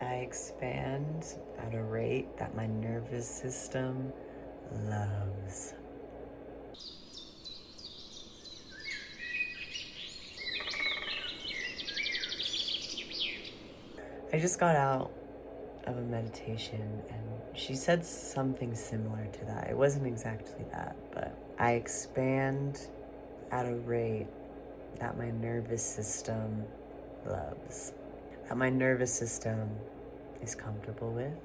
I expand at a rate that my nervous system loves. I just got out of a meditation and she said something similar to that. It wasn't exactly that, but I expand at a rate that my nervous system loves. That my nervous system is comfortable with.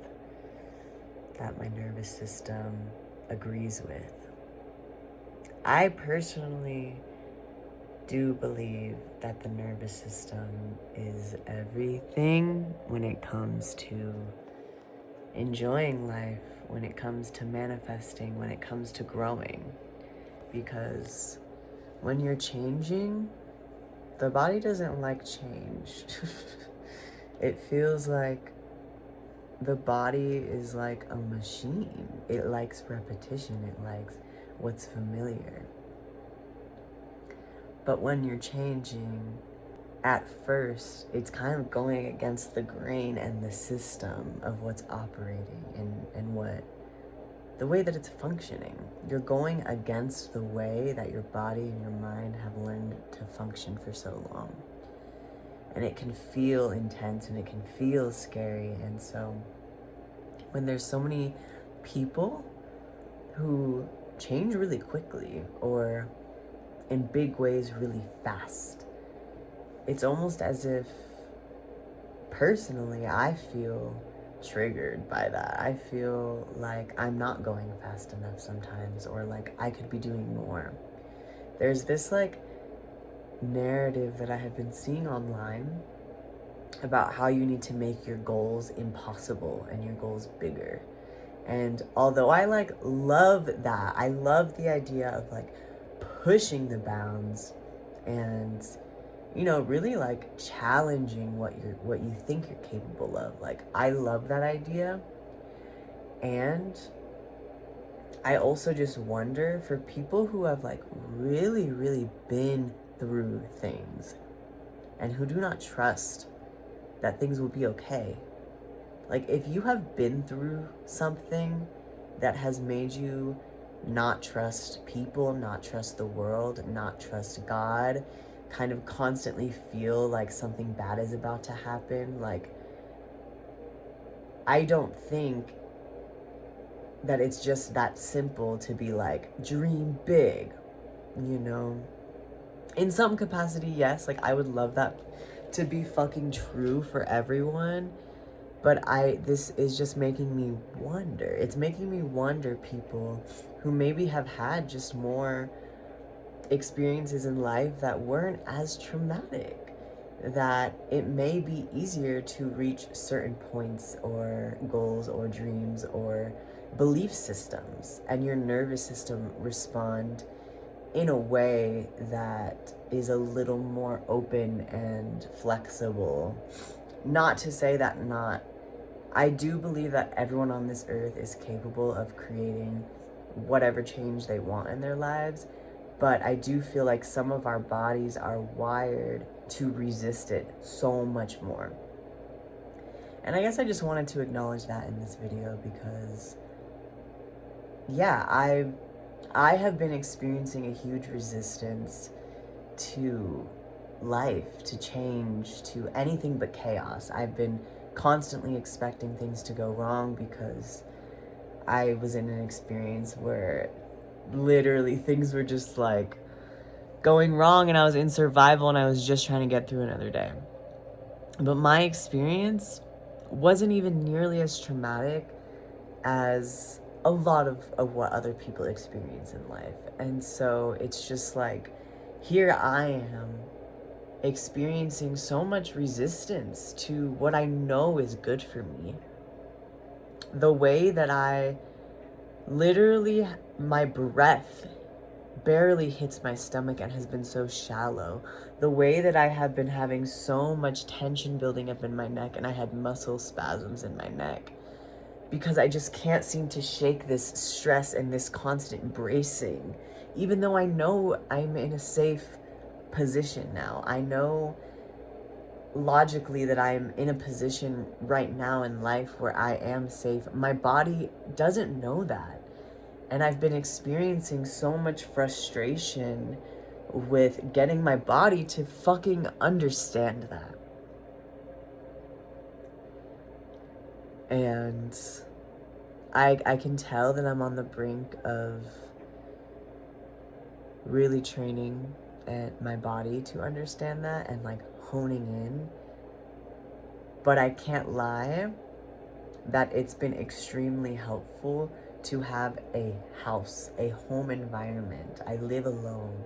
That my nervous system agrees with. I personally do believe that the nervous system is everything when it comes to enjoying life, when it comes to manifesting, when it comes to growing. Because when you're changing, the body doesn't like change. It feels like the body is like a machine. It likes repetition. It likes what's familiar. But when you're changing, at first, it's kind of going against the grain and the system of what's operating and what the way that it's functioning. You're going against the way that your body and your mind have learned to function for so long. And it can feel intense and it can feel scary. And so when there's so many people who change really quickly or in big ways really fast, it's almost as if personally I feel triggered by that. I feel like I'm not going fast enough sometimes, or like I could be doing more. There's this like narrative that I have been seeing online about how you need to make your goals impossible and your goals bigger. And although I like love that, I love the idea of like pushing the bounds and, you know, really like challenging what you think you're capable of. Like, I love that idea. And I also just wonder for people who have like really, really been through things and who do not trust that things will be okay. Like, if you have been through something that has made you not trust people, not trust the world, not trust God, kind of constantly feel like something bad is about to happen, like, I don't think that it's just that simple to be like, dream big, you know? In some capacity, yes, like, I would love that to be fucking true for everyone. But this is just making me wonder. It's making me wonder people who maybe have had just more experiences in life that weren't as traumatic, that it may be easier to reach certain points or goals or dreams or belief systems, and your nervous system respond in a way that is a little more open and flexible. Not to say that I do believe that everyone on this earth is capable of creating whatever change they want in their lives, but I do feel like some of our bodies are wired to resist it so much more. And I guess I just wanted to acknowledge that in this video because, yeah, I have been experiencing a huge resistance to life, to change, to anything but chaos. I've been constantly expecting things to go wrong because I was in an experience where literally things were just like going wrong and I was in survival and I was just trying to get through another day. But my experience wasn't even nearly as traumatic as a lot of what other people experience in life. And so it's just like, here I am experiencing so much resistance to what I know is good for me. The way that I literally, my breath barely hits my stomach and has been so shallow. The way that I have been having so much tension building up in my neck, and I had muscle spasms in my neck because I just can't seem to shake this stress and this constant bracing, even though I know I'm in a safe position now. I know logically that I'm in a position right now in life where I am safe. My body doesn't know that. And I've been experiencing so much frustration with getting my body to fucking understand that. And I can tell that I'm on the brink of really training at my body to understand that and like honing in. But I can't lie that it's been extremely helpful to have a house, a home environment. I live alone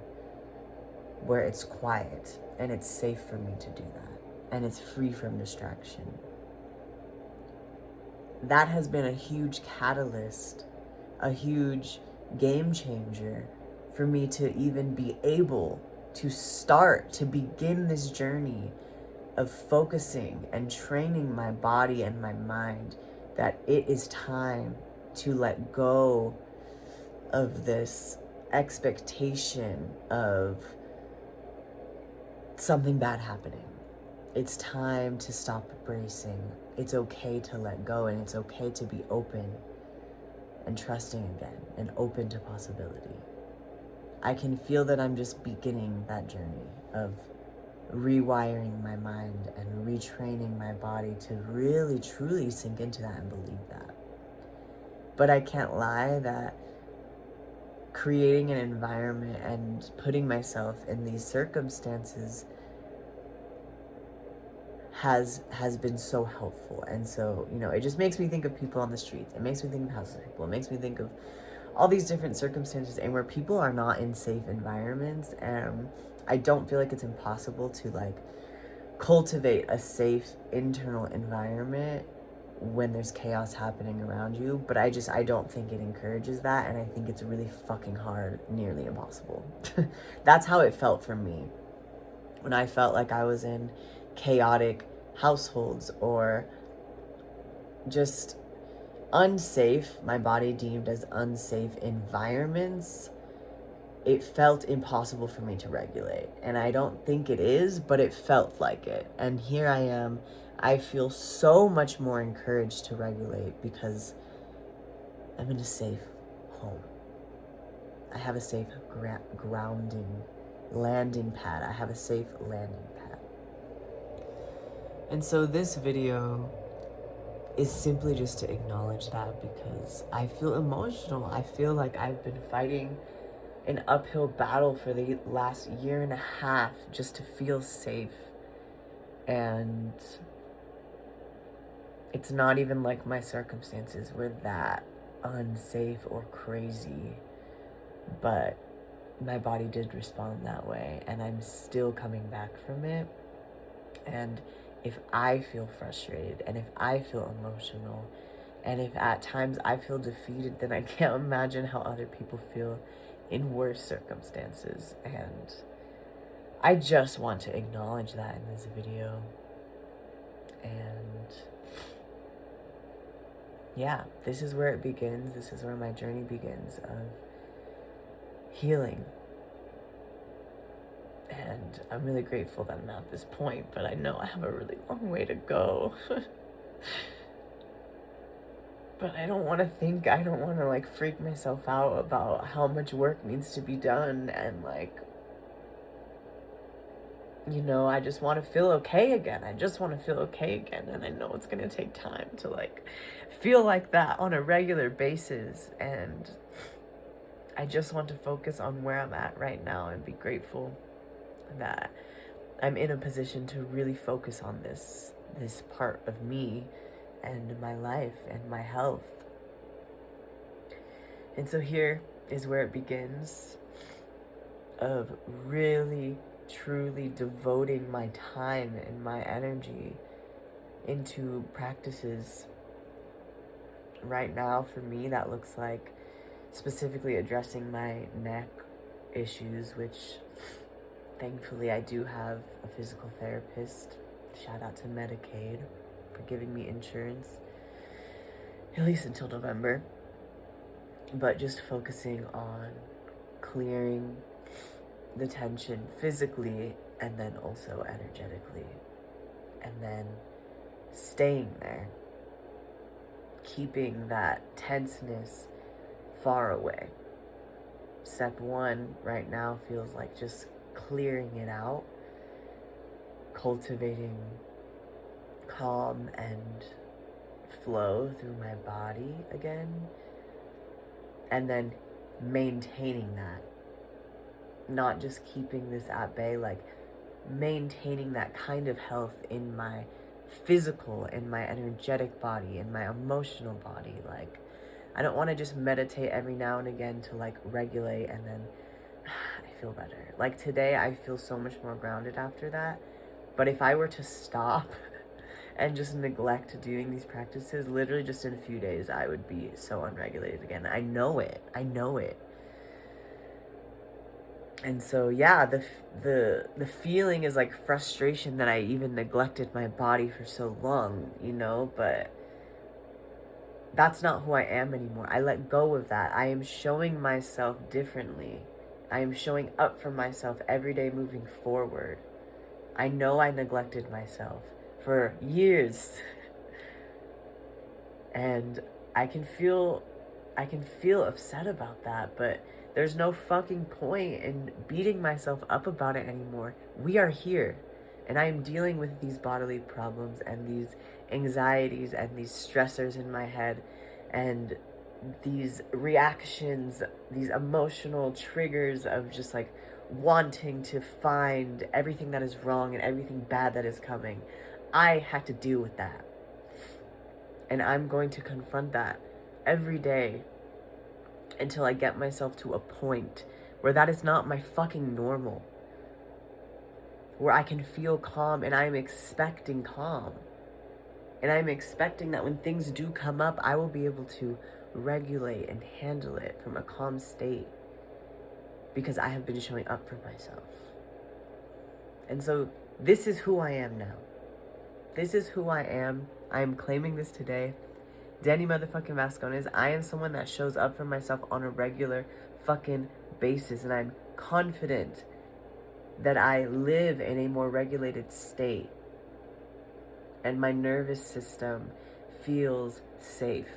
where it's quiet and it's safe for me to do that and it's free from distraction. That has been a huge catalyst, a huge game changer for me to even be able to start to begin this journey of focusing and training my body and my mind that it is time to let go of this expectation of something bad happening. It's time to stop bracing. It's okay to let go, and it's okay to be open and trusting again and open to possibility. I can feel that I'm just beginning that journey of rewiring my mind and retraining my body to really truly sink into that and believe that. But I can't lie that creating an environment and putting myself in these circumstances has been so helpful. And so, you know, it just makes me think of people on the streets. It makes me think of houses of people. It makes me think of all these different circumstances and where people are not in safe environments. And I don't feel like it's impossible to like cultivate a safe internal environment when there's chaos happening around you, but I don't think it encourages that, and I think it's really fucking hard, nearly impossible. That's how it felt for me when I felt like I was in chaotic households or just unsafe, my body deemed as unsafe environments. It felt impossible for me to regulate. And I don't think it is, but it felt like it. And here I am. I feel so much more encouraged to regulate because I'm in a safe home. I have a safe grounding landing pad. I have a safe landing pad. And so this video is simply just to acknowledge that because I feel emotional. I feel like I've been fighting an uphill battle for the last year and a half just to feel safe. And it's not even like my circumstances were that unsafe or crazy, but my body did respond that way, and I'm still coming back from it. And if I feel frustrated and if I feel emotional and if at times I feel defeated, then I can't imagine how other people feel in worse circumstances. And I just want to acknowledge that in this video. And yeah, this is where it begins. This is where my journey begins of healing. And I'm really grateful that I'm at this point, but I know I have a really long way to go. But I don't want to like freak myself out about how much work needs to be done, and like, you know, I just want to feel okay again. And I know it's going to take time to like feel like that on a regular basis. And I just want to focus on where I'm at right now and be grateful that I'm in a position to really focus on this part of me and my life and my health. And so here is where it begins, of really truly devoting my time and my energy into practices. Right now for me that looks like specifically addressing my neck issues, which thankfully I do have a physical therapist. Shout out to Medicaid for giving me insurance, at least until November. But just focusing on clearing the tension physically and then also energetically. and then staying there, keeping that tenseness far away. Step one right now feels like just clearing it out, cultivating calm and flow through my body again, and then maintaining that. Not just keeping this at bay, like maintaining that kind of health in my physical, in my energetic body, in my emotional body. Like, I don't want to just meditate every now and again to like regulate and then I feel better. Like today, I feel so much more grounded after that. But if I were to stop and just neglect doing these practices, literally just in a few days, I would be so unregulated again. I know it. I know it. And so, yeah, the feeling is like frustration that I even neglected my body for so long, you know, but that's not who I am anymore. I let go of that. I am showing myself differently. I am showing up for myself every day moving forward. I know I neglected myself for years. And I can feel upset about that, but there's no fucking point in beating myself up about it anymore. We are here, and I am dealing with these bodily problems and these anxieties and these stressors in my head and these reactions, these emotional triggers of just like wanting to find everything that is wrong and everything bad that is coming. I had to deal with that. And I'm going to confront that every day until I get myself to a point where that is not my fucking normal. Where I can feel calm, and I'm expecting calm. And I'm expecting that when things do come up, I will be able to regulate and handle it from a calm state. Because I have been showing up for myself. And so this is who I am now. This is who I am. I am claiming this today. Danny motherfucking Vascones, I am someone that shows up for myself on a regular fucking basis. And I'm confident that I live in a more regulated state. And my nervous system feels safe.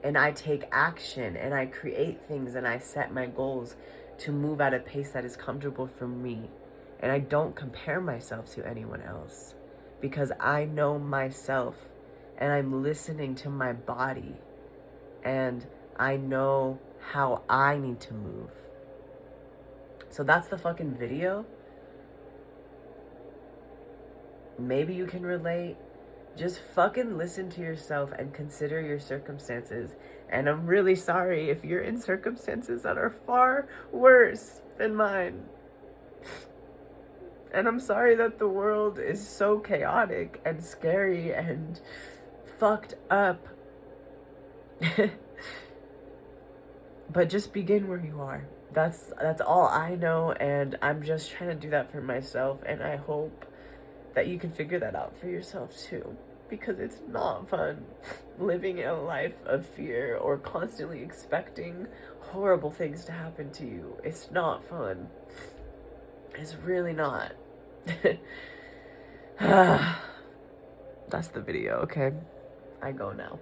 And I take action and I create things and I set my goals to move at a pace that is comfortable for me. And I don't compare myself to anyone else because I know myself and I'm listening to my body and I know how I need to move. So that's the fucking video. Maybe you can relate. Just fucking listen to yourself and consider your circumstances. And I'm really sorry if you're in circumstances that are far worse than mine. And I'm sorry that the world is so chaotic and scary and fucked up. But just begin where you are. That's all I know, and I'm just trying to do that for myself, and I hope that you can figure that out for yourself too, because it's not fun living in a life of fear or constantly expecting horrible things to happen to you. It's not fun. It's really not. That's the video, okay? I go now.